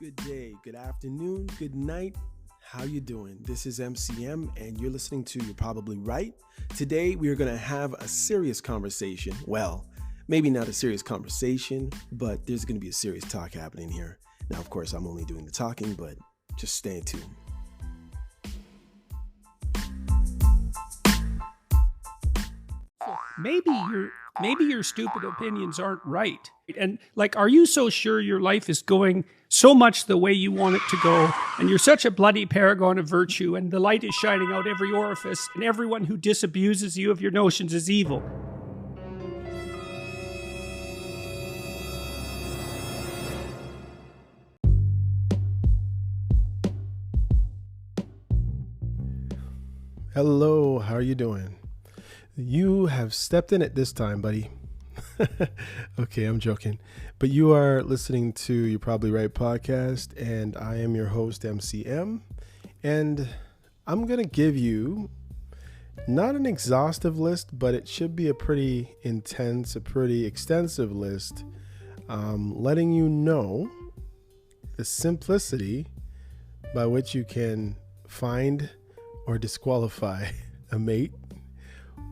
Good day, good afternoon, good night. How you doing? This is MCM and you're listening to You're Probably Right. Today we are going to have a serious conversation. Well, maybe not a serious conversation, but there's going to be a serious talk happening here. Now, of course, I'm only doing the talking, but just stay tuned. Maybe your stupid opinions aren't right. And are you so sure your life is going so much the way you want it to go, and you're such a bloody paragon of virtue, and the light is shining out every orifice, and everyone who disabuses you of your notions is evil? Hello, how are you doing? You have stepped in it this time, buddy. Okay, I'm joking. But you are listening to You're Probably Right podcast, and I am your host, MCM. And I'm going to give you not an exhaustive list, but it should be a pretty intense, a pretty extensive list, letting you know the simplicity by which you can find or disqualify a mate.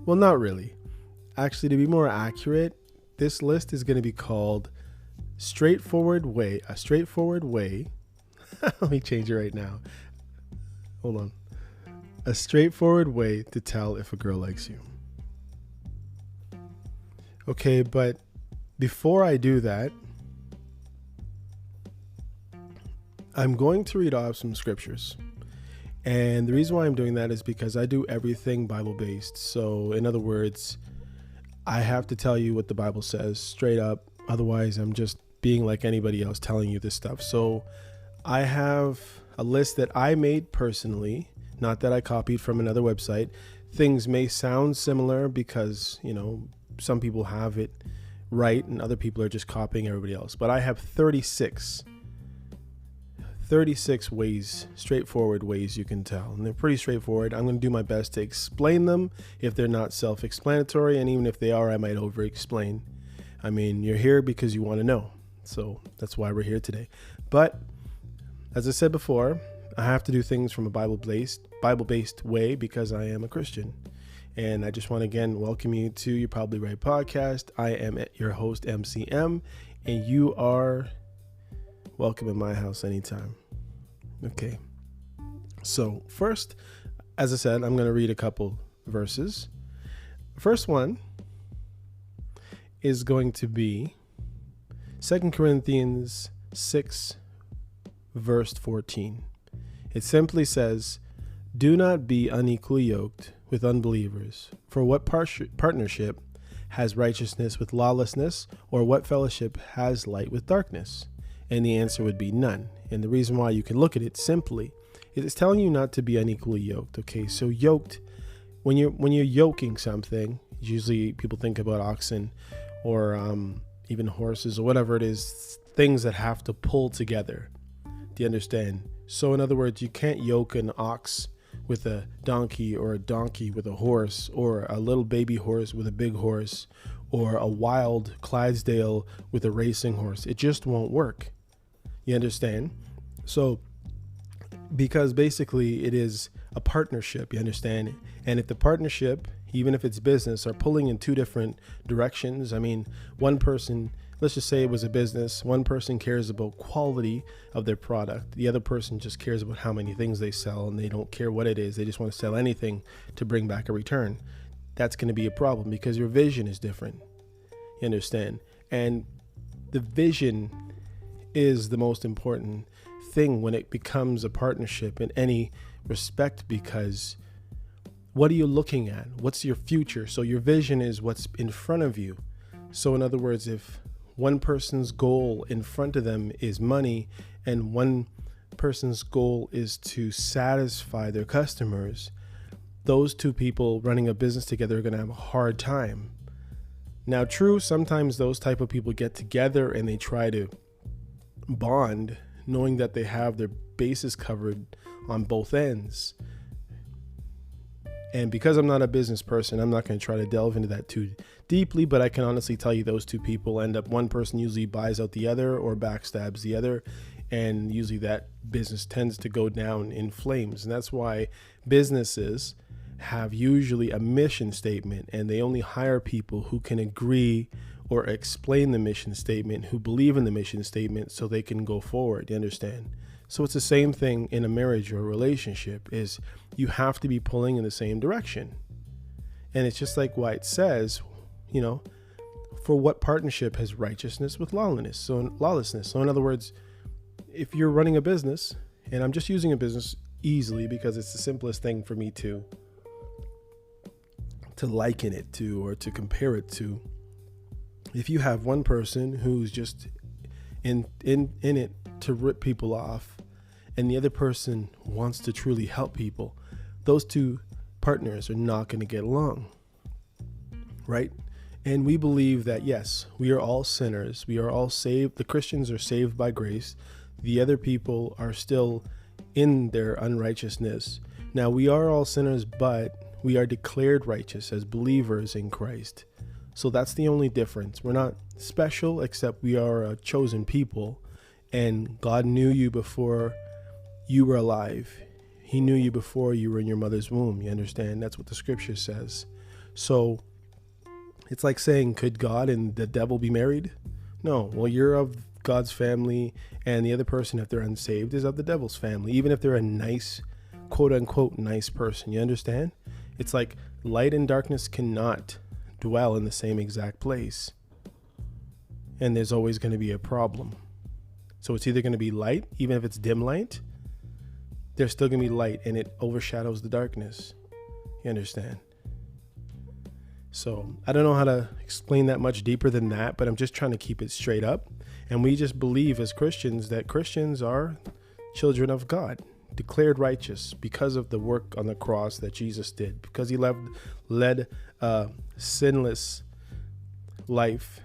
Well, not really. Actually, to be more accurate, this list is going to be called a straightforward way. Let me change it right now. Hold on. A straightforward way to tell if a girl likes you. Okay, but before I do that, I'm going to read off some scriptures. And the reason why I'm doing that is because I do everything Bible-based. So in other words, I have to tell you what the Bible says straight up. Otherwise, I'm just being like anybody else telling you this stuff. So I have a list that I made personally, not that I copied from another website. Things may sound similar because, some people have it right and other people are just copying everybody else. But I have 36 ways, straightforward ways you can tell. And they're pretty straightforward. I'm going to do my best to explain them if they're not self-explanatory. And even if they are, I might over-explain. I mean, you're here because you want to know. So that's why we're here today. But as I said before, I have to do things from a Bible-based way because I am a Christian. And I just want to again welcome you to You're Probably Right podcast. I am your host, MCM, and you are welcome in my house anytime. Okay. So first, as I said, I'm going to read a couple verses. First one is going to be 2 Corinthians 6, verse 14. It simply says, "Do not be unequally yoked with unbelievers. For what partnership has righteousness with lawlessness, or what fellowship has light with darkness?" And the answer would be none. And the reason why you can look at it simply is it's telling you not to be unequally yoked. Okay, so yoked, when you're yoking something, usually people think about oxen or even horses or whatever it is, things that have to pull together. Do you understand? So in other words, you can't yoke an ox with a donkey or a donkey with a horse or a little baby horse with a big horse or a wild Clydesdale with a racing horse. It just won't work. You understand? So, because basically it is a partnership, you understand? And if the partnership, even if it's business, are pulling in two different directions, I mean, one person, let's just say it was a business, one person cares about quality of their product. The other person just cares about how many things they sell, and they don't care what it is. They just want to sell anything to bring back a return. That's going to be a problem because your vision is different. You understand? And the vision is the most important thing when it becomes a partnership in any respect, because what are you looking at? What's your future? So your vision is what's in front of you. So in other words, if one person's goal in front of them is money and one person's goal is to satisfy their customers, those two people running a business together are going to have a hard time. Now, true, sometimes those type of people get together and they try to bond, knowing that they have their bases covered on both ends. And because I'm not a business person, I'm not going to try to delve into that too deeply, but I can honestly tell you those two people end up, one person usually buys out the other or backstabs the other, And usually that business tends to go down in flames. And that's why businesses have usually a mission statement, and they only hire people who can agree or explain the mission statement, who believe in the mission statement, so they can go forward. You understand? So it's the same thing in a marriage or a relationship, is you have to be pulling in the same direction. And it's just like why it says, for what partnership has righteousness with lawlessness? So in other words, if you're running a business, and I'm just using a business easily because it's the simplest thing for me to liken it to or to compare it to. If you have one person who's just in it to rip people off, and the other person wants to truly help people, those two partners are not going to get along, right? And we believe that, yes, we are all sinners. We are all saved. The Christians are saved by grace. The other people are still in their unrighteousness. Now, we are all sinners, but we are declared righteous as believers in Christ. So that's the only difference. We're not special, except we are a chosen people. And God knew you before you were alive. He knew you before you were in your mother's womb. You understand? That's what the scripture says. So it's like saying, could God and the devil be married? No. Well, you're of God's family, and the other person, if they're unsaved, is of the devil's family, even if they're a nice, quote unquote, nice person. You understand? It's like light and darkness cannot dwell in the same exact place. And there's always going to be a problem. So it's either going to be light, even if it's dim light, there's still going to be light, and it overshadows the darkness. You understand? So I don't know how to explain that much deeper than that, but I'm just trying to keep it straight up. And we just believe as Christians that Christians are children of God, declared righteous because of the work on the cross that Jesus did, because he led a sinless life,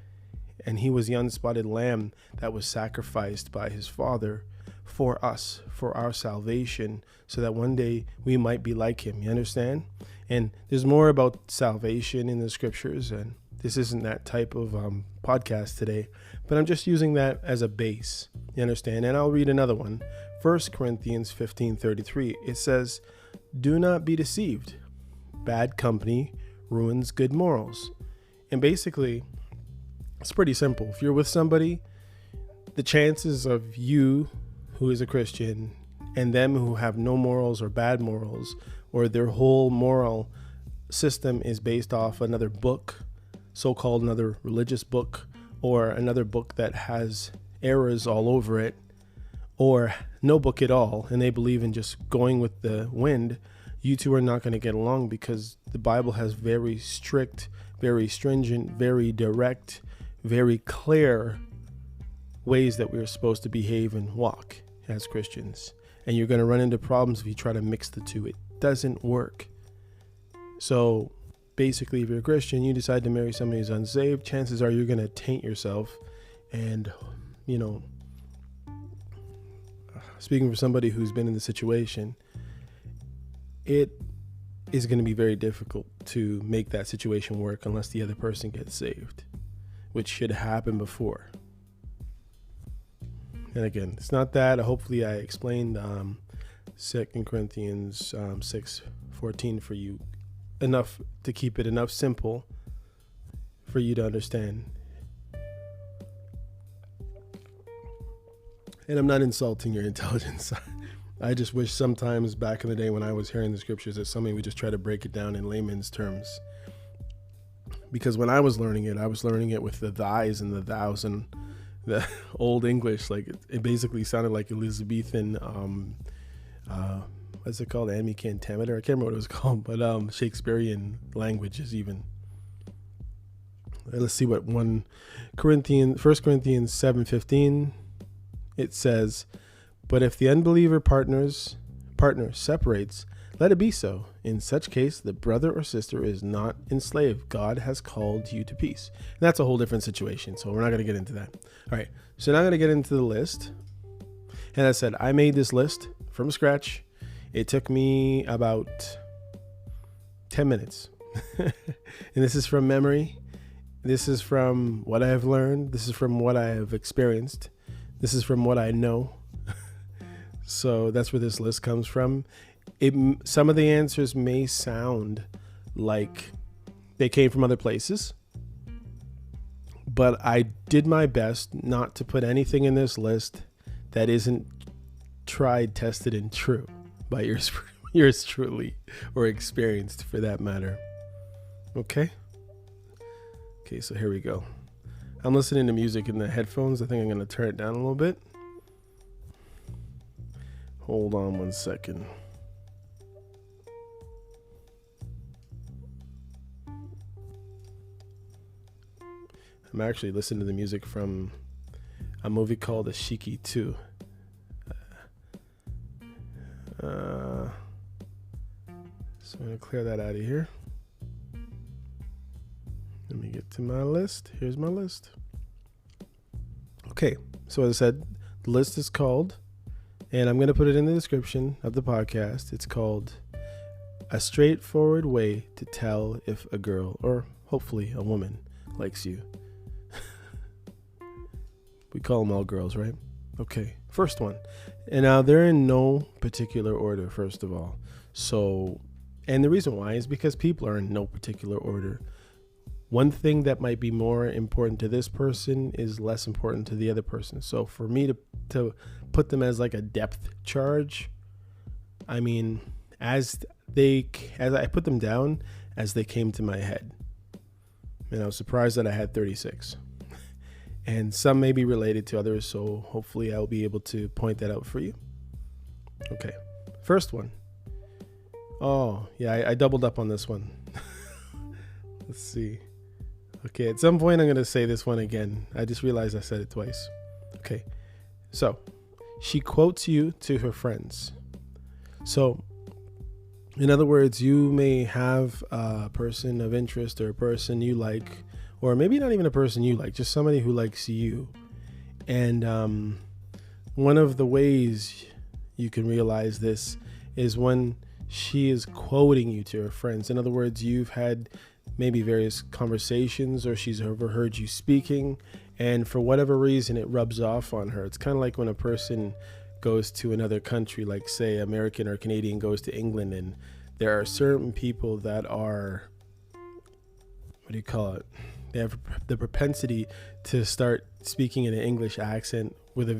and he was the unspotted lamb that was sacrificed by his Father for us, for our salvation, so that one day we might be like him. You understand? And there's more about salvation in the scriptures, and this isn't that type of podcast today, but I'm just using that as a base. You understand? And I'll read another one. 1 Corinthians 15:33. It says, "Do not be deceived. Bad company ruins good morals." And basically, it's pretty simple. If you're with somebody, the chances of you, who is a Christian, and them who have no morals or bad morals, or their whole moral system is based off another book, so-called another religious book, or another book that has errors all over it, or no book at all, and they believe in just going with the wind, you two are not going to get along, because the Bible has very strict, very stringent, very direct, very clear ways that we're supposed to behave and walk as Christians. And you're going to run into problems if you try to mix the two. It doesn't work. So basically, if you're a Christian, you decide to marry somebody who's unsaved, chances are you're going to taint yourself. And, speaking for somebody who's been in the situation, it is going to be very difficult to make that situation work unless the other person gets saved, which should happen before. And again, it's not that. Hopefully I explained 2 Corinthians 6:14 for you enough to keep it enough simple for you to understand. And I'm not insulting your intelligence. I just wish sometimes back in the day when I was hearing the scriptures that somebody would just try to break it down in layman's terms. Because when I was learning it with the thys and the thous and the old English. Like it basically sounded like Elizabethan, what's it called? Pentameter? I can't remember what it was called, but Shakespearean languages even. Let's see what 1 Corinthians 7:15, it says, "But if the unbeliever partner separates, let it be so. In such case, the brother or sister is not enslaved. God has called you to peace." And that's a whole different situation, so we're not going to get into that. All right, so now I'm going to get into the list. And as I said, I made this list from scratch. It took me about 10 minutes. And this is from memory. This is from what I have learned. This is from what I have experienced. This is from what I know. So that's where this list comes from. Some of the answers may sound like they came from other places, but I did my best not to put anything in this list that isn't tried, tested, and true by yours truly, or experienced for that matter. Okay, so here we go. I'm listening to music in the headphones. I think I'm going to turn it down a little bit. Hold on one second. I'm actually listening to the music from a movie called Ashiki 2. So I'm going to clear that out of here. Let me get to my list. Here's my list. Okay, so as I said, the list is called, and I'm going to put it in the description of the podcast. It's called A Straightforward Way to Tell If a Girl, or hopefully a woman, likes you. We call them all girls, right? Okay, first one. And now they're in no particular order, first of all. So, and the reason why is because people are in no particular order. One thing that might be more important to this person is less important to the other person. So for me to put them as like a depth charge, I mean, as I put them down as they came to my head. And I was surprised that I had 36. And some may be related to others, so hopefully I'll be able to point that out for you. Okay, first one. Oh, yeah, I doubled up on this one. Let's see. Okay, at some point I'm going to say this one again. I just realized I said it twice. Okay, so she quotes you to her friends. So, in other words, you may have a person of interest or a person you like, or maybe not even a person you like, just somebody who likes you. And one of the ways you can realize this is when she is quoting you to her friends. In other words, you've had maybe various conversations, or she's overheard you speaking, and for whatever reason it rubs off on her. It's kind of like when a person goes to another country, like say American or Canadian goes to England, and there are certain people that are, what do you call it? They have the propensity to start speaking in an English accent within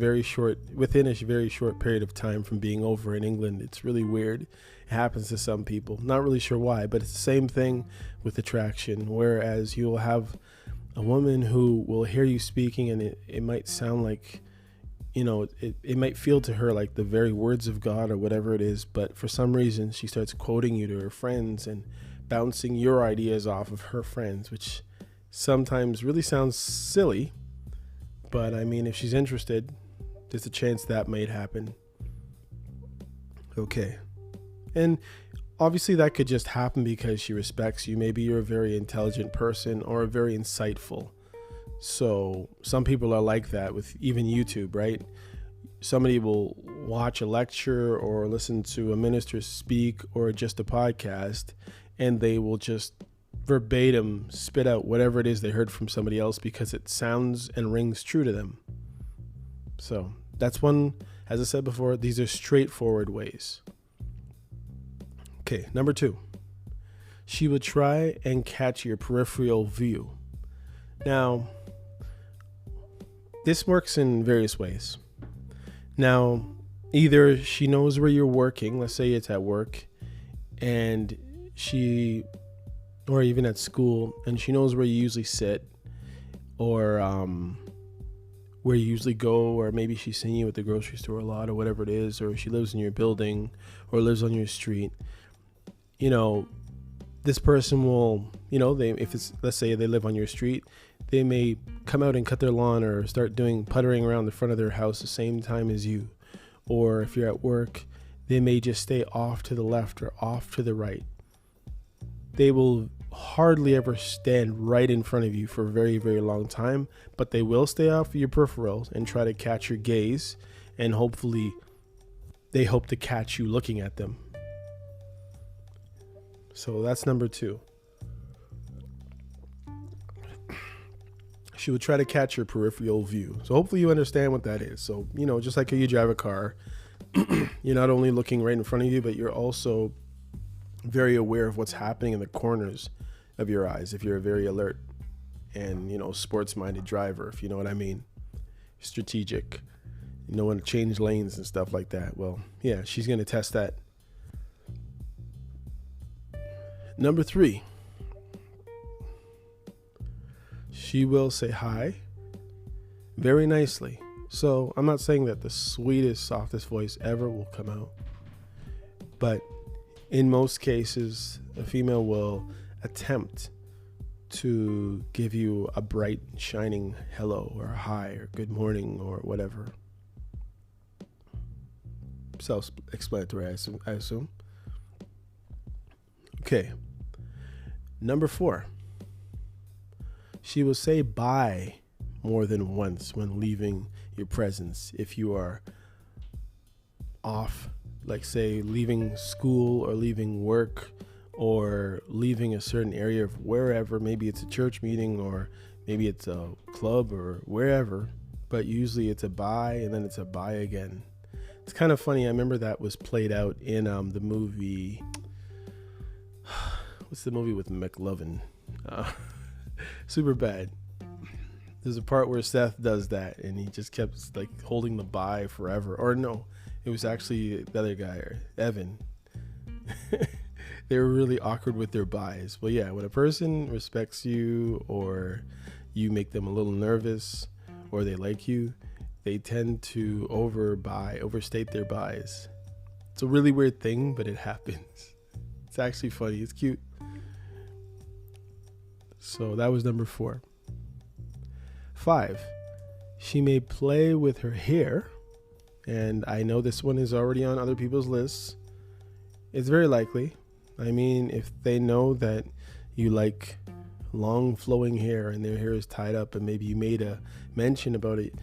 a very short period of time from being over in England. It's really weird. It happens to some people. Not really sure why, but it's the same thing with attraction. Whereas you'll have a woman who will hear you speaking, and it might sound like, it might feel to her like the very words of God or whatever it is, but for some reason she starts quoting you to her friends and bouncing your ideas off of her friends, which sometimes really sounds silly, but I mean, if she's interested, there's a chance that might happen. Okay. And obviously that could just happen because she respects you. Maybe you're a very intelligent person or very insightful. So some people are like that with even YouTube, right? Somebody will watch a lecture or listen to a minister speak or just a podcast, and they will just verbatim spit out whatever it is they heard from somebody else because it sounds and rings true to them. So that's one, as I said before, these are straightforward ways. Okay, number 2. She would try and catch your peripheral view. Now, this works in various ways. Now, either she knows where you're working, let's say it's at work, and or even at school, and she knows where you usually sit, or where you usually go, or maybe she's seen you at the grocery store a lot or whatever it is, or she lives in your building or lives on your street. This person will, let's say they live on your street, they may come out and cut their lawn or start doing puttering around the front of their house the same time as you. Or if you're at work, they may just stay off to the left or off to the right. They will hardly ever stand right in front of you for a very, very long time, but they will stay off of your peripherals and try to catch your gaze, and hopefully they hope to catch you looking at them. So that's number 2. She would try to catch your peripheral view. So hopefully you understand what that is. So, just like how you drive a car, you're not only looking right in front of you, but you're also very aware of what's happening in the corners of your eyes if you're a very alert and, sports-minded driver, if you know what I mean. Strategic. You know when to change lanes and stuff like that. Well, yeah, she's going to test that. Number 3. She will say hi very nicely. So I'm not saying that the sweetest, softest voice ever will come out, but in most cases, a female will attempt to give you a bright, shining hello or hi or good morning or whatever. Self-explanatory, I assume. Okay. Number 4. She will say bye more than once when leaving your presence. If you are off, like say leaving school or leaving work or leaving a certain area of wherever, maybe it's a church meeting or maybe it's a club or wherever, but usually it's a bye and then it's a bye again. It's kind of funny. I remember that was played out in the movie. What's the movie with McLovin? Super Bad. There's a part where Seth does that and he just kept like holding the bye forever. Or no, it was actually the other guy, Evan. They were really awkward with their byes. Well, yeah, when a person respects you or you make them a little nervous or they like you, they tend to overstate their byes. It's a really weird thing, but it happens. It's actually funny. It's cute. So that was number 4. 5, she may play with her hair. And I know this one is already on other people's lists. It's very likely. I mean, if they know that you like long flowing hair and their hair is tied up and maybe you made a mention about it,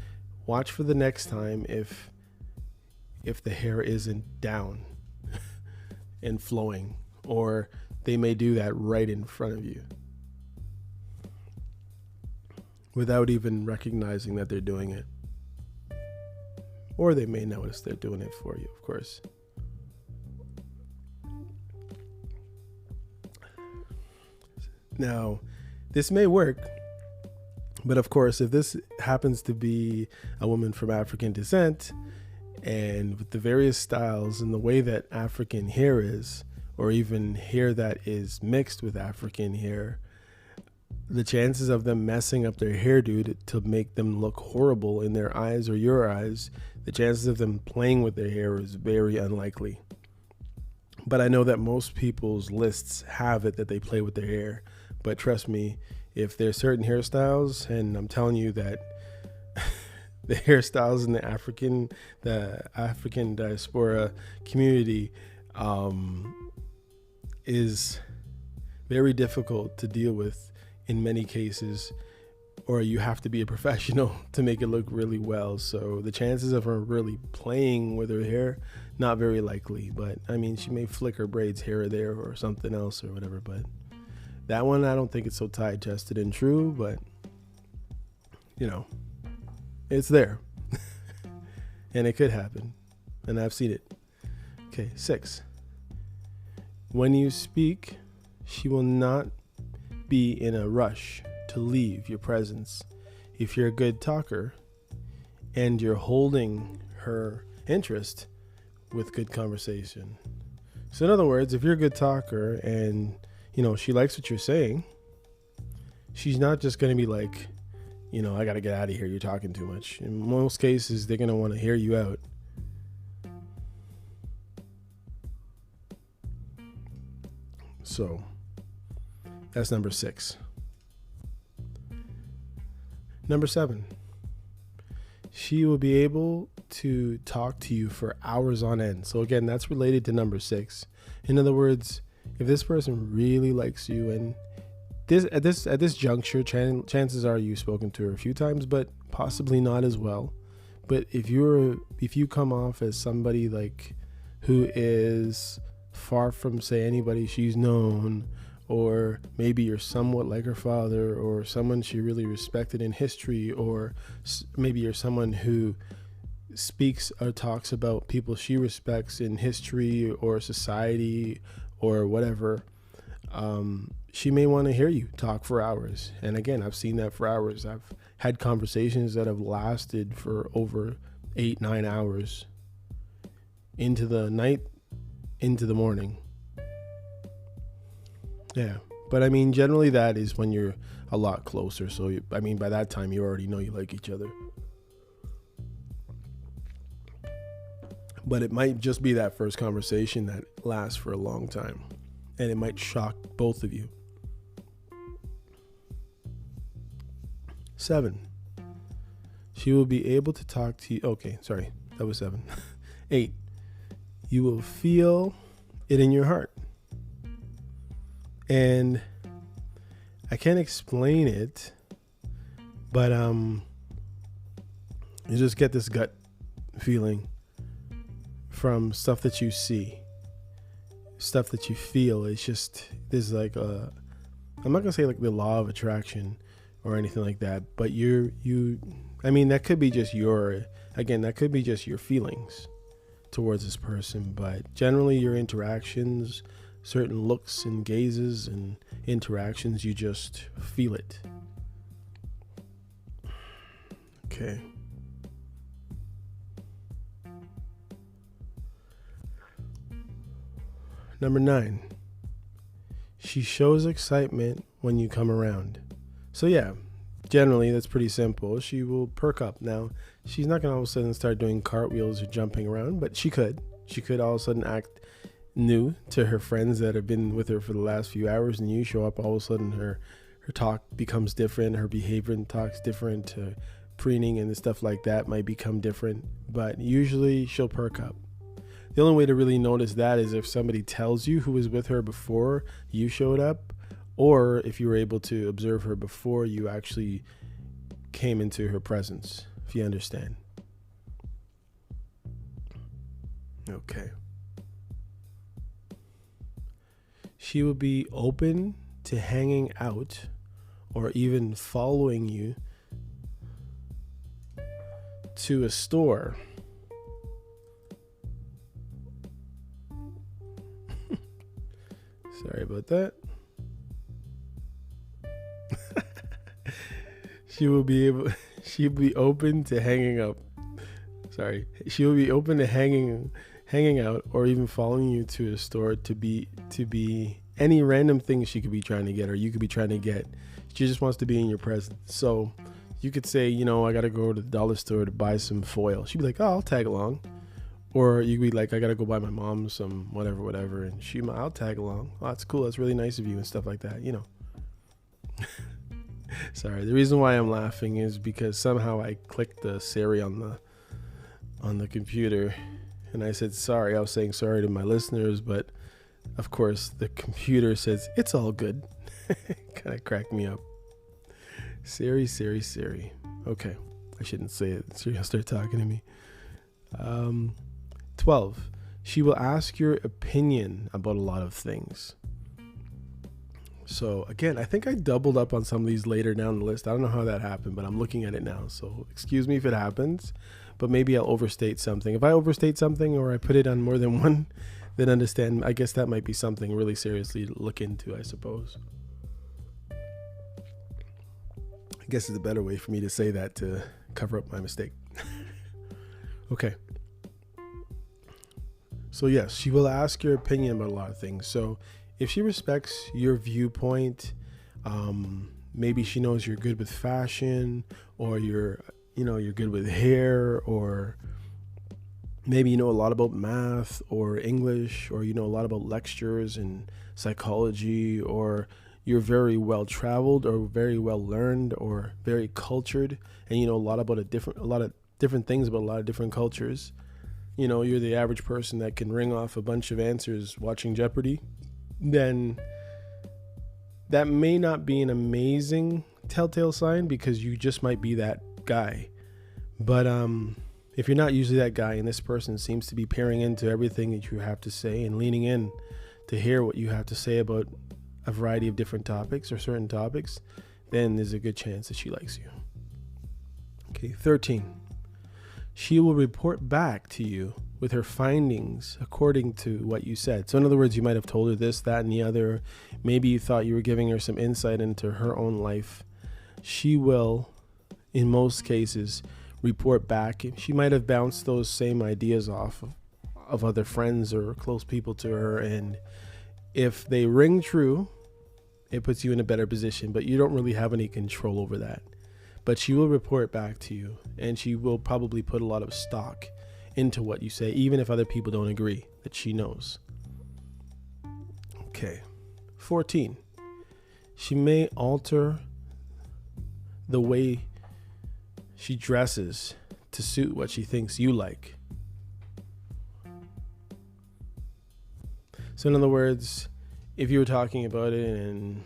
watch for the next time if the hair isn't down and flowing, or they may do that right in front of you without even recognizing that they're doing it. Or they may notice they're doing it for you, of course. Now, this may work, but of course, if this happens to be a woman from African descent, and with the various styles and the way that African hair is, or even hair that is mixed with African hair, the chances of them messing up their hairdo to make them look horrible in their eyes or your eyes, the chances of them playing with their hair is very unlikely. But I know that most people's lists have it that they play with their hair. But trust me, if there's certain hairstyles, and I'm telling you that the hairstyles in the African diaspora community is very difficult to deal with in many cases, or you have to be a professional to make it look really well. So the chances of her really playing with her hair, not very likely. But I mean, she may flick her braids here or there or something else or whatever. But that one, I don't think it's so tight-chested and true, but it's there. And it could happen. And I've seen it. Okay, 6. When you speak, she will not be in a rush to leave your presence if you're a good talker and you're holding her interest with good conversation. So in other words, if you're a good talker and she likes what you're saying, she's not just going to be like, I got to get out of here, you're talking too much. In most cases, they're going to want to hear you out. So that's number 6. Number 7, she will be able to talk to you for hours on end. So again, that's related to number 6. In other words, if this person really likes you, and at this juncture, chances are you've spoken to her a few times, but possibly not as well. But if you come off as somebody like who is far from, say, anybody she's known, or maybe you're somewhat like her father, or someone she really respected in history, or maybe you're someone who speaks or talks about people she respects in history or society or whatever, she may want to hear you talk for hours. And again, I've seen that for hours. I've had conversations that have lasted for over 8-9 hours into the night, into the morning. Yeah. But I mean, generally that is when you're a lot closer. So, by that time you already know you like each other. But it might just be that first conversation that lasts for a long time. And it might shock both of you. 7. She will be able to talk to you. Okay, sorry. That was 7. 8. You will feel it in your heart. And I can't explain it, but you just get this gut feeling from stuff that you see, stuff that you feel. It's just, there's like I'm not gonna say like the law of attraction or anything like that, but that could be just that could be just your feelings towards this person, but generally your interactions, certain looks and gazes and interactions, you just feel it. Okay. Number 9. She shows excitement when you come around. So yeah, generally that's pretty simple. She will perk up. Now, she's not going to all of a sudden start doing cartwheels or jumping around, but she could. She could all of a sudden act new to her friends that have been with her for the last few hours, and you show up, all of a sudden her talk becomes different, her behavior and talk's different, preening and stuff like that might become different, but usually she'll perk up. The only way to really notice that is if somebody tells you who was with her before you showed up, or if you were able to observe her before you actually came into her presence, if you understand. Okay. She will be open to hanging out or even following you to a store. Sorry about that. She'll be open to hanging up. Sorry. She will be open to hanging out or even following you to a store to be any random thing she could be trying to get or you could be trying to get. She just wants to be in your presence. So you could say, I got to go to the dollar store to buy some foil. She'd be like, oh, I'll tag along. Or you could be like, I got to go buy my mom some whatever. And I'll tag along. Oh, that's cool. That's really nice of you and stuff like that, Sorry. The reason why I'm laughing is because somehow I clicked the Siri on the computer and I said sorry. I was saying sorry to my listeners, but of course the computer says it's all good. Kind of cracked me up. Siri. Okay. I shouldn't say it. Siri will start talking to me. 12. She will ask your opinion about a lot of things. So again, I think I doubled up on some of these later down the list. I don't know how that happened, but I'm looking at it now. So excuse me if it happens, but maybe I'll overstate something. If I overstate something or I put it on more than one, then understand, I guess that might be something really seriously to look into, I suppose. I guess it's a better way for me to say that to cover up my mistake. Okay. So yes, she will ask your opinion about a lot of things. So if she respects your viewpoint, maybe she knows you're good with fashion, or you're good with hair, or maybe you know a lot about math or English, or you know a lot about lectures and psychology, or you're very well traveled or very well learned or very cultured, and you know a lot of different things about a lot of different cultures. You're the average person that can ring off a bunch of answers watching Jeopardy. Then that may not be an amazing telltale sign, because you just might be that guy. But if you're not usually that guy and this person seems to be peering into everything that you have to say and leaning in to hear what you have to say about a variety of different topics or certain topics, then there's a good chance that she likes you. Okay, 13. she will report back to you with her findings according to what you said. So in other words, you might have told her this, that, and the other. Maybe you thought you were giving her some insight into her own life. She will, in most cases, report back. She might have bounced those same ideas off of other friends or close people to her, and if they ring true, it puts you in a better position, but you don't really have any control over that. But she will report back to you, and she will probably put a lot of stock into what you say, even if other people don't agree, that she knows. Okay. 14. She may alter the way she dresses to suit what she thinks you like. So in other words, if you were talking about it and,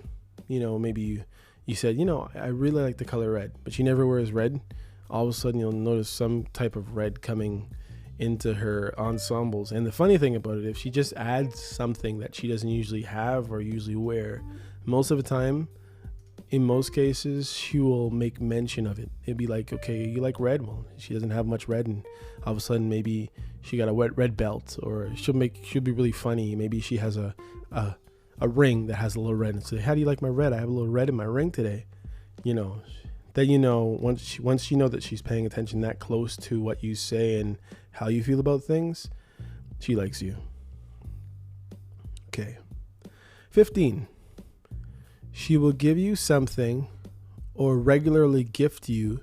maybe you said, I really like the color red, but she never wears red, all of a sudden you'll notice some type of red coming into her ensembles. And the funny thing about it, if she just adds something that she doesn't usually have or usually wear, most of the time, in most cases, she will make mention of it. It'd be like, okay, you like red? Well, she doesn't have much red, and all of a sudden maybe she got a wet red belt, or she'll be really funny. Maybe she has a ring that has a little red, and say, how do you like my red? I have a little red in my ring today. Then once you know that she's paying attention that close to what you say and how you feel about things, she likes you. Okay. 15. She will give you something or regularly gift you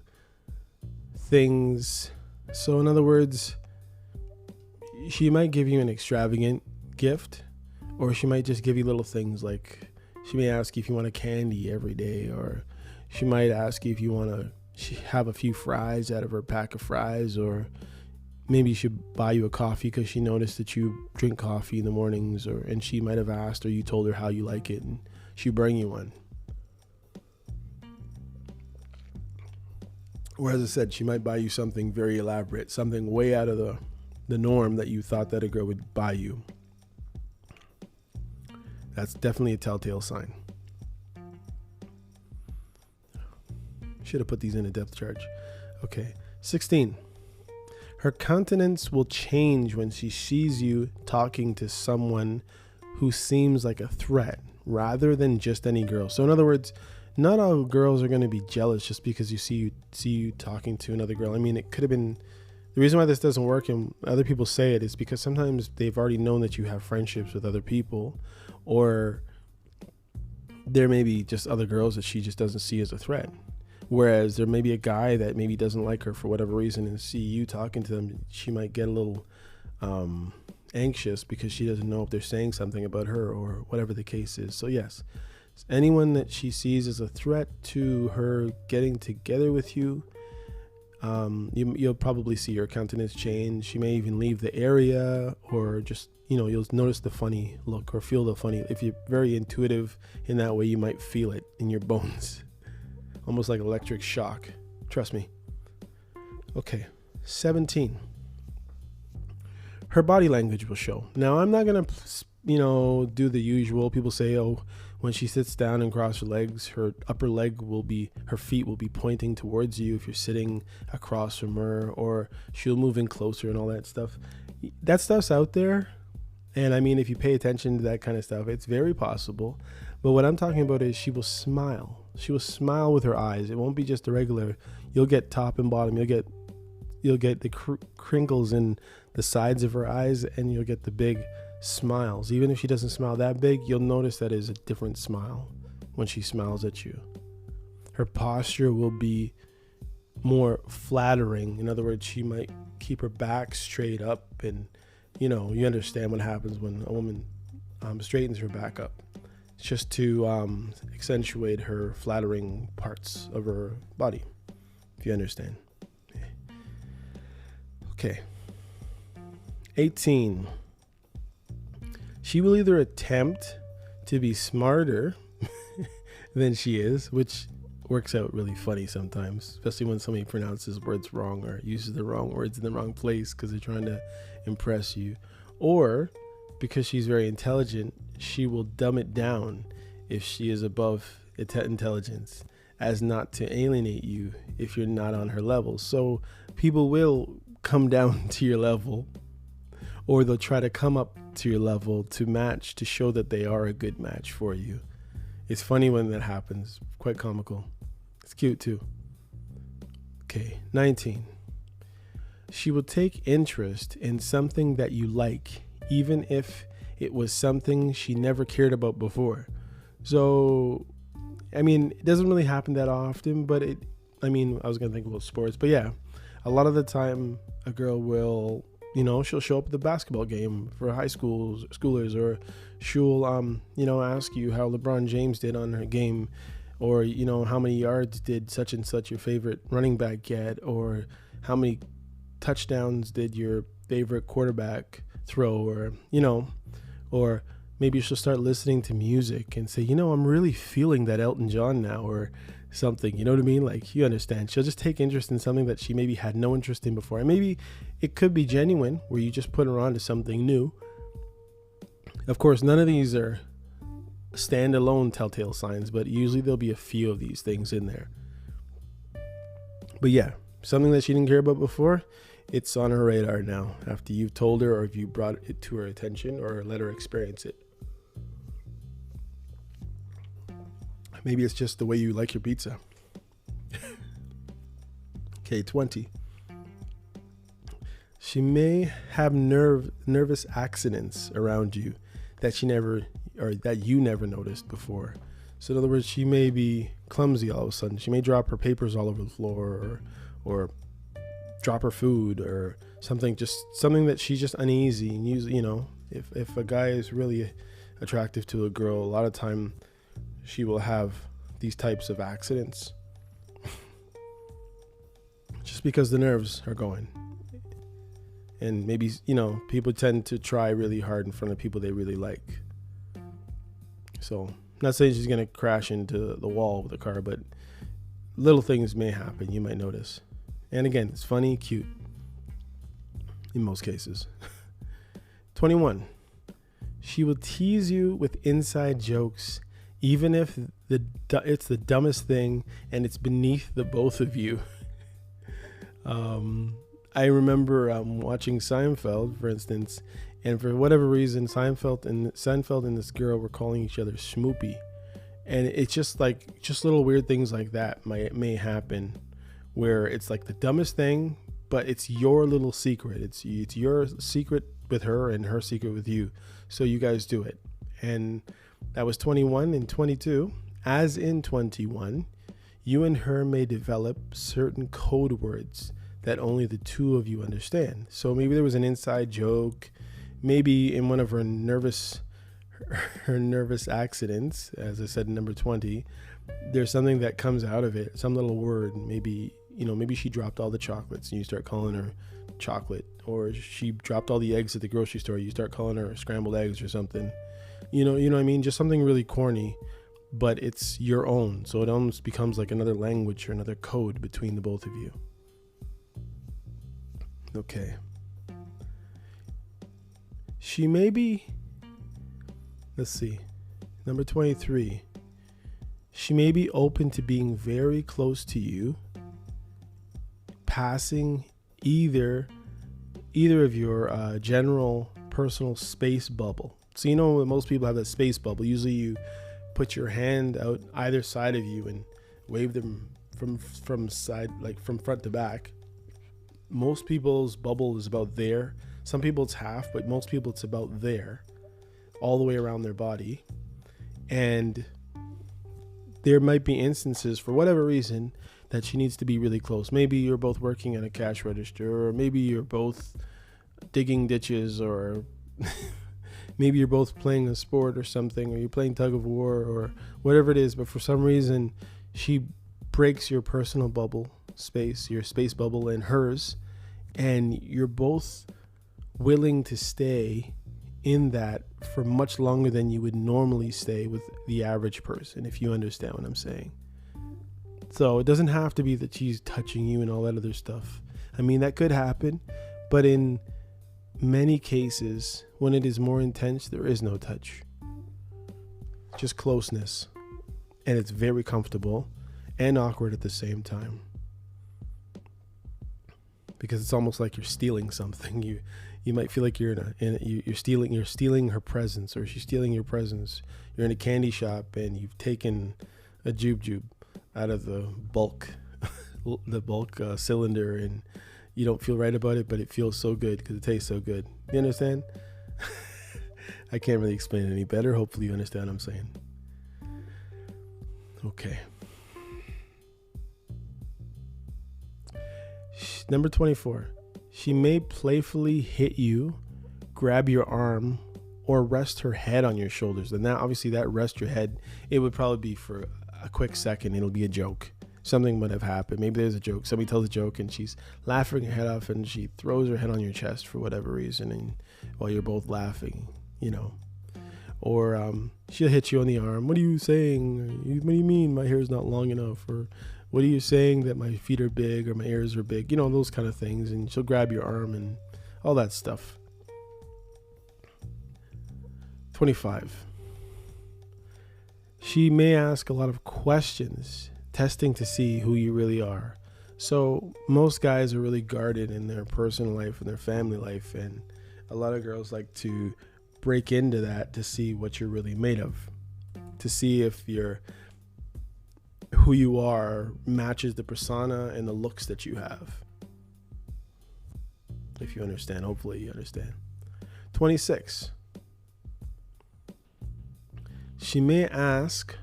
things. So in other words, she might give you an extravagant gift, or she might just give you little things, like she may ask you if you want a candy every day, or she might ask you if you want to have a few fries out of her pack of fries, or maybe she should buy you a coffee because she noticed that you drink coffee in the mornings, and she might have asked, or you told her how you like it, and she'll bring you one. Or as I said, she might buy you something very elaborate, something way out of the norm that you thought that a girl would buy you. That's definitely a telltale sign. Should have put these in a depth charge. Okay. 16. Her countenance will change when she sees you talking to someone who seems like a threat rather than just any girl. So in other words, not all girls are going to be jealous just because you see you talking to another girl. I mean, it could have been, the reason why this doesn't work and other people say it is because sometimes they've already known that you have friendships with other people, or there may be just other girls that she just doesn't see as a threat. Whereas there may be a guy that maybe doesn't like her for whatever reason, and see you talking to them, she might get a little anxious because she doesn't know if they're saying something about her or whatever the case is. So yes, anyone that she sees as a threat to her getting together with you, you'll probably see her countenance change. She may even leave the area, or just, you'll notice the funny look or feel the funny. If you're very intuitive in that way, you might feel it in your bones. Almost like electric shock. Trust me. Okay. 17. Her body language will show. Now, I'm not going to, do the usual. People say, when she sits down and crosses her legs, her her feet will be pointing towards you if you're sitting across from her, or she'll move in closer and all that stuff. That stuff's out there. And I mean, if you pay attention to that kind of stuff, it's very possible. But what I'm talking about is she will smile. She will smile with her eyes. It won't be just a regular. You'll get top and bottom. You'll get the crinkles in the sides of her eyes, and you'll get the big smiles. Even if she doesn't smile that big, you'll notice that is a different smile when she smiles at you. Her posture will be more flattering. In other words, she might keep her back straight up, and you understand what happens when a woman straightens her back up. It's just to accentuate her flattering parts of her body, if you understand. Okay. 18. She will either attempt to be smarter than she is, which works out really funny sometimes, especially when somebody pronounces words wrong or uses the wrong words in the wrong place because they're trying to impress you. Or because she's very intelligent, she will dumb it down if she is above intelligence, as not to alienate you if you're not on her level. So people will come down to your level, or they'll try to come up to your level to match, to show that they are a good match for you. It's funny when that happens. Quite comical. It's cute too. Okay, 19. She will take interest in something that you like, even if it was something she never cared about before. So, I mean, it doesn't really happen that often, but I was going to think about sports, but yeah, a lot of the time a girl will, she'll show up at the basketball game for high schoolers, or she'll, ask you how LeBron James did on her game, or, how many yards did such and such your favorite running back get, or how many touchdowns did your favorite quarterback throw, or maybe she'll start listening to music and say, I'm really feeling that Elton John now, or something, you know what I mean? Like, you understand. She'll just take interest in something that she maybe had no interest in before. And maybe it could be genuine, where you just put her on to something new. Of course, none of these are standalone telltale signs, but usually there'll be a few of these things in there. But yeah, something that she didn't care about before, it's on her radar now, after you've told her, or if you brought it to her attention, or let her experience it. Maybe it's just the way you like your pizza. Okay, 20. She may have nervous accidents around you that you never noticed before. So in other words, she may be clumsy all of a sudden. She may drop her papers all over the floor, or drop her food, or something that she's just uneasy. And usually, if a guy is really attractive to a girl, a lot of time she will have these types of accidents just because the nerves are going. And maybe, people tend to try really hard in front of people they really like. So, I'm not saying she's going to crash into the wall with a car, but little things may happen. You might notice. And again, it's funny, cute in most cases. 21. She will tease you with inside jokes, even if it's the dumbest thing and it's beneath the both of you. I remember watching Seinfeld, for instance, and for whatever reason, Seinfeld and this girl were calling each other Schmoopy. And it's just little weird things like that may happen, where it's like the dumbest thing, but it's your little secret. It's your secret with her and her secret with you. So you guys do it. And that was 21. And 22, as in 21, you and her may develop certain code words that only the two of you understand. So maybe there was an inside joke, maybe in one of her nervous accidents, as I said in number 20, there's something that comes out of it, some little word. Maybe she dropped all the chocolates and you start calling her chocolate, or she dropped all the eggs at the grocery store, you start calling her scrambled eggs or something. You know what I mean? Just something really corny, but it's your own. So it almost becomes like another language or another code between the both of you. Okay. She may be, let's see, number 23. She may be open to being very close to you, passing either of your general personal space bubble. So most people have that space bubble. Usually you put your hand out either side of you and wave them from side, like from front to back. Most people's bubble is about there. Some people it's half, but most people it's about there, all the way around their body. And there might be instances, for whatever reason, that she needs to be really close. Maybe you're both working at a cash register, or maybe you're both digging ditches, or maybe you're both playing a sport or something, or you're playing tug of war, or whatever it is. But for some reason, she breaks your personal bubble space, your space bubble and hers, and you're both willing to stay in that for much longer than you would normally stay with the average person, if you understand what I'm saying. So it doesn't have to be that she's touching you and all that other stuff. I mean, that could happen, but in many cases, when it is more intense, there is no touch, just closeness, and it's very comfortable and awkward at the same time. because it's almost like you're stealing something. You might feel like you're you're stealing her presence, or she's stealing your presence. You're in a candy shop and you've taken a jube out of the bulk cylinder, and you don't feel right about it, but it feels so good because it tastes so good. You understand? I can't really explain it any better. Hopefully you understand what I'm saying. Okay. Number 24. She may playfully hit you, grab your arm, or rest her head on your shoulders. And now, obviously, that rest your head, it would probably be for a quick second. It'll be a joke. Something would have happened. Maybe there's a joke. Somebody tells a joke and she's laughing her head off, and she throws her head on your chest for whatever reason, and while you're both laughing, you know. Or she'll hit you on the arm. What are you saying? What do you mean my hair is not long enough? Or what are you saying that my feet are big or my ears are big? You know, those kind of things. And she'll grab your arm and all that stuff. 25. She may ask a lot of questions, testing to see who you really are. So most guys are really guarded in their personal life and their family life. And a lot of girls like to break into that to see what you're really made of, to see if who you are matches the persona and the looks that you have. If you understand, hopefully you understand. 26. She may ask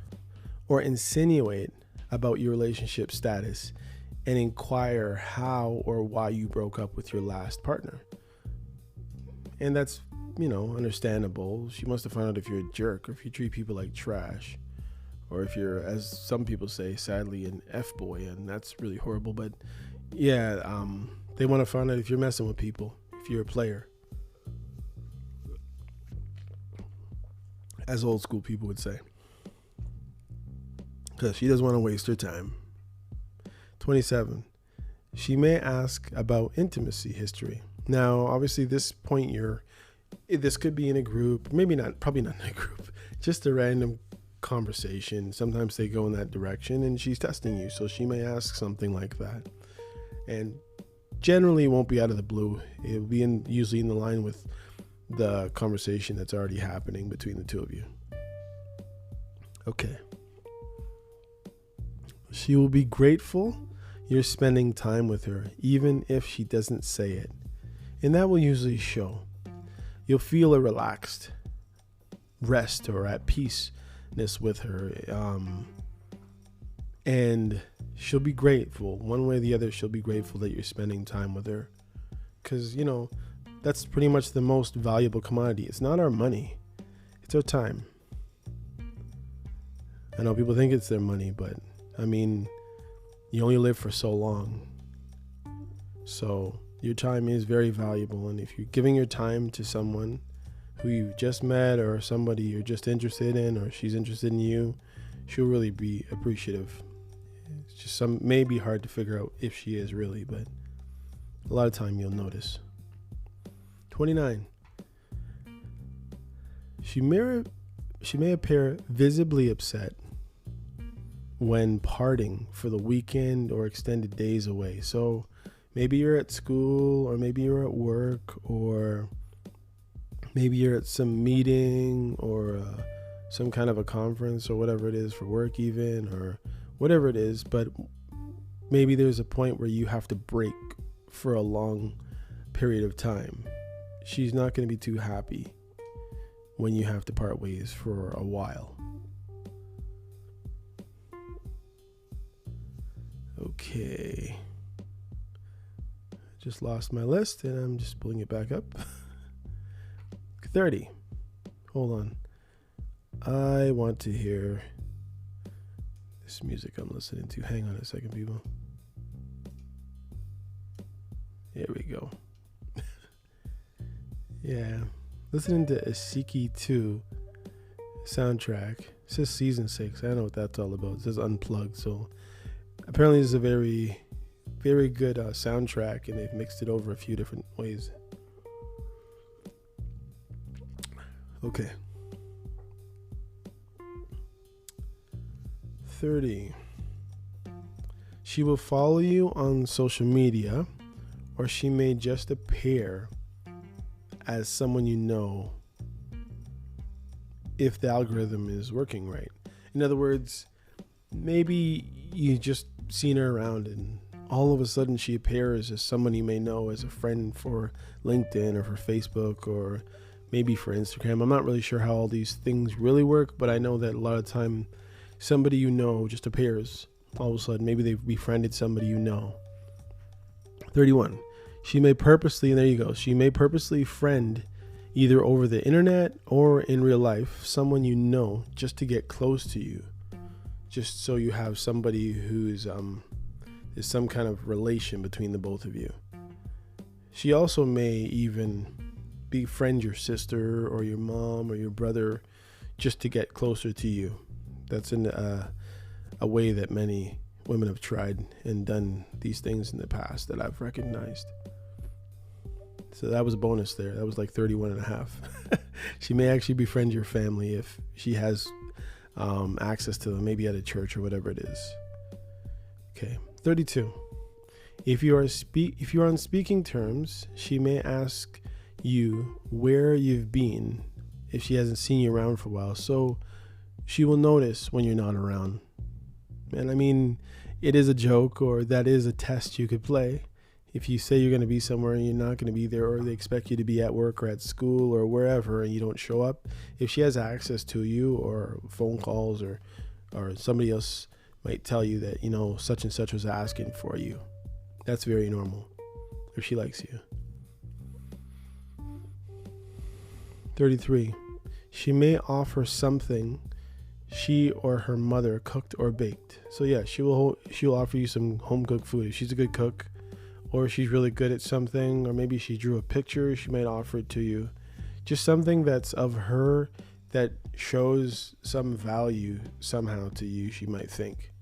or insinuate about your relationship status and inquire how or why you broke up with your last partner. And that's, understandable. She wants to find out if you're a jerk, or if you treat people like trash, or if you're, as some people say, sadly, an F-boy, and that's really horrible. But yeah, they want to find out if you're messing with people, if you're a player, as old school people would say, because she doesn't want to waste her time. 27. She may ask about intimacy history. Now, obviously, this point this could be in a group, probably not in a group, just a random conversation. Sometimes they go in that direction, and she's testing you, so she may ask something like that. And generally, it won't be out of the blue. It'll be usually in the line with the conversation that's already happening between the two of you. Okay. She will be grateful you're spending time with her, even if she doesn't say it. And that will usually show. You'll feel a relaxed rest or at peaceness with her. And she'll be grateful. One way or the other, she'll be grateful that you're spending time with her. Because, that's pretty much the most valuable commodity. It's not our money. It's our time. I know people think it's their money, but you only live for so long. So your time is very valuable. And if you're giving your time to someone who you just met, or somebody you're just interested in, or she's interested in you, she'll really be appreciative. It's just may be hard to figure out if she is really, but a lot of time you'll notice. 29. She may appear visibly upset when parting for the weekend or extended days away. So maybe you're at school, or maybe you're at work, or maybe you're at some meeting, or some kind of a conference, or whatever it is for work even, or whatever it is. But maybe there's a point where you have to break for a long period of time. She's not going to be too happy when you have to part ways for a while. Okay. Just lost my list, and I'm just pulling it back up. 30. Hold on. I want to hear this music I'm listening to. Hang on a second, people. There we go. Yeah. Listening to Asiki 2 soundtrack. It says season 6. I don't know what that's all about. It says unplugged. So apparently this is a very, very good soundtrack, and they've mixed it over a few different ways. Okay. 30. She will follow you on social media or she may just appear as someone you know if the algorithm is working right. In other words, maybe you just seen her around and all of a sudden she appears as someone you may know as a friend for LinkedIn or for Facebook or maybe for Instagram. I'm not really sure how all these things really work, but I know that a lot of time somebody you know just appears all of a sudden. Maybe they've befriended somebody you know. 31. She may purposely, and there you go, she may purposely friend either over the internet or in real life someone you know just to get close to you, just so you have somebody who's there's some kind of relation between the both of you. She also may even befriend your sister or your mom or your brother just to get closer to you. That's a way that many women have tried and done these things in the past that I've recognized. So that was a bonus there. That was like 31 and a half. She may actually befriend your family if she has access to them, maybe at a church or whatever it is. Okay, 32. If you are on speaking terms, she may ask you where you've been if she hasn't seen you around for a while. So she will notice when you're not around. And I mean, it is a joke, or that is a test you could play. If you say you're going to be somewhere and you're not going to be there, or they expect you to be at work or at school or wherever and you don't show up, if she has access to you or phone calls or somebody else might tell you that, such and such was asking for you, that's very normal if she likes you. 33. She may offer something she or her mother cooked or baked. So yeah, she'll offer you some home cooked food. If she's a good cook, or she's really good at something, or maybe she drew a picture, she might offer it to you. Just something that's of her that shows some value somehow to you, she might think.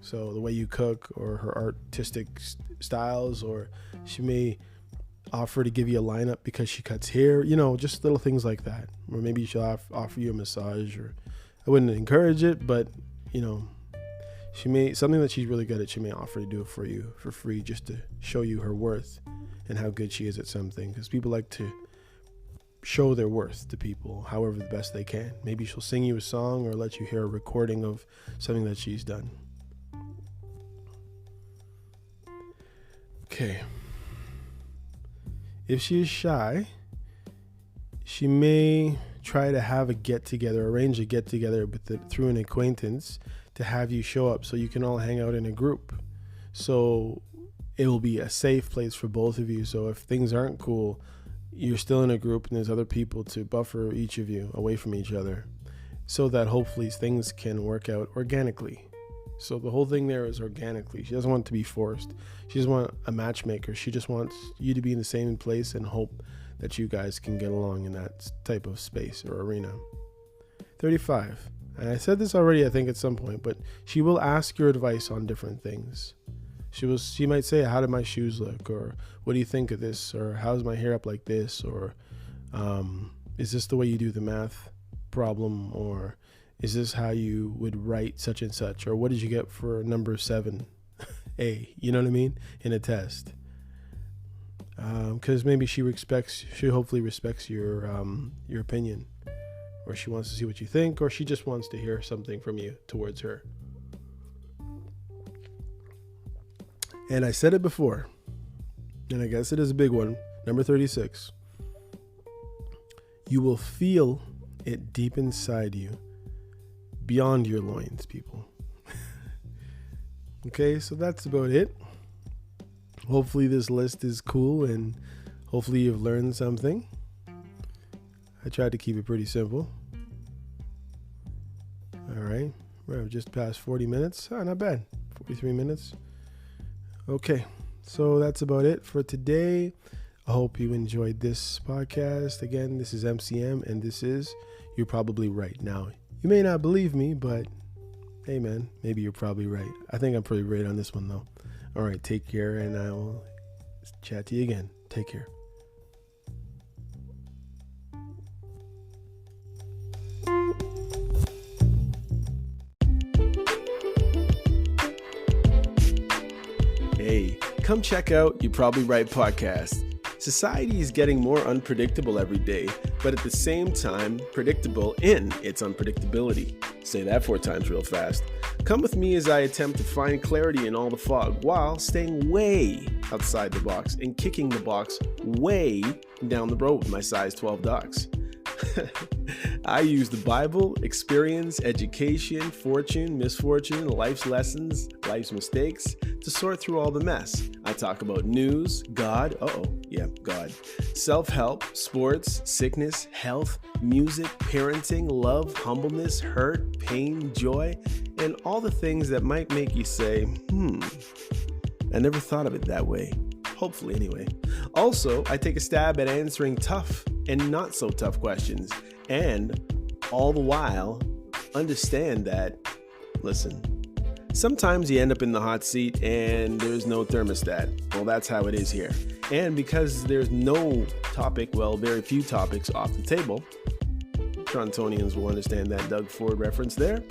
So the way you cook, or her artistic styles, or she may offer to give you a lineup because she cuts hair, just little things like that. Or maybe she'll offer you a massage, or I wouldn't encourage it, but she may, something that she's really good at, she may offer to do it for you for free just to show you her worth and how good she is at something. Because people like to show their worth to people however the best they can. Maybe she'll sing you a song or let you hear a recording of something that she's done. Okay. If she is shy, she may try to have arrange a get-together through an acquaintance to have you show up so you can all hang out in a group. So it will be a safe place for both of you. So if things aren't cool, you're still in a group and there's other people to buffer each of you away from each other, so that hopefully things can work out organically. So the whole thing there is organically. She doesn't want it to be forced. She doesn't want a matchmaker. She just wants you to be in the same place and hope that you guys can get along in that type of space or arena. 35. And I said this already, I think, at some point, but she will ask your advice on different things. She might say, how did my shoes look? Or what do you think of this? Or how's my hair up like this? Or is this the way you do the math problem? Or is this how you would write such and such? Or what did you get for number 7A? You know what I mean? In a test. Because maybe she hopefully respects your opinion. Or she wants to see what you think, or she just wants to hear something from you towards her. And I said it before, and I guess it is a big one. Number 36. You will feel it deep inside you, beyond your loins, people. Okay, so that's about it. Hopefully this list is cool, and hopefully you've learned something. I tried to keep it pretty simple. All right. We're just past 40 minutes. Oh, not bad. 43 minutes. Okay. So that's about it for today. I hope you enjoyed this podcast. Again, this is MCM, and this is You're Probably Right. Now, you may not believe me, but hey, man, maybe you're probably right. I think I'm pretty right on this one, though. All right. Take care, and I will chat to you again. Take care. Hey, come check out You Probably Right podcast. Society is getting more unpredictable every day, but at the same time, predictable in its unpredictability. Say that 4 times real fast. Come with me as I attempt to find clarity in all the fog while staying way outside the box and kicking the box way down the road with my size 12 docs. I use the Bible, experience, education, fortune, misfortune, life's lessons, life's mistakes to sort through all the mess. I talk about news, God, God, self-help, sports, sickness, health, music, parenting, love, humbleness, hurt, pain, joy, and all the things that might make you say, I never thought of it that way. Hopefully, anyway. Also, I take a stab at answering tough and not so tough questions, and all the while understand that, listen, sometimes you end up in the hot seat and there's no thermostat. Well, that's how it is here. And because there's no topic, very few topics off the table, Torontonians will understand that Doug Ford reference there.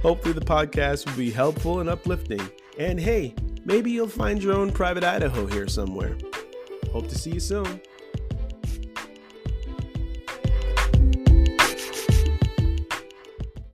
Hopefully the podcast will be helpful and uplifting. And hey, maybe you'll find your own private Idaho here somewhere. Hope to see you soon.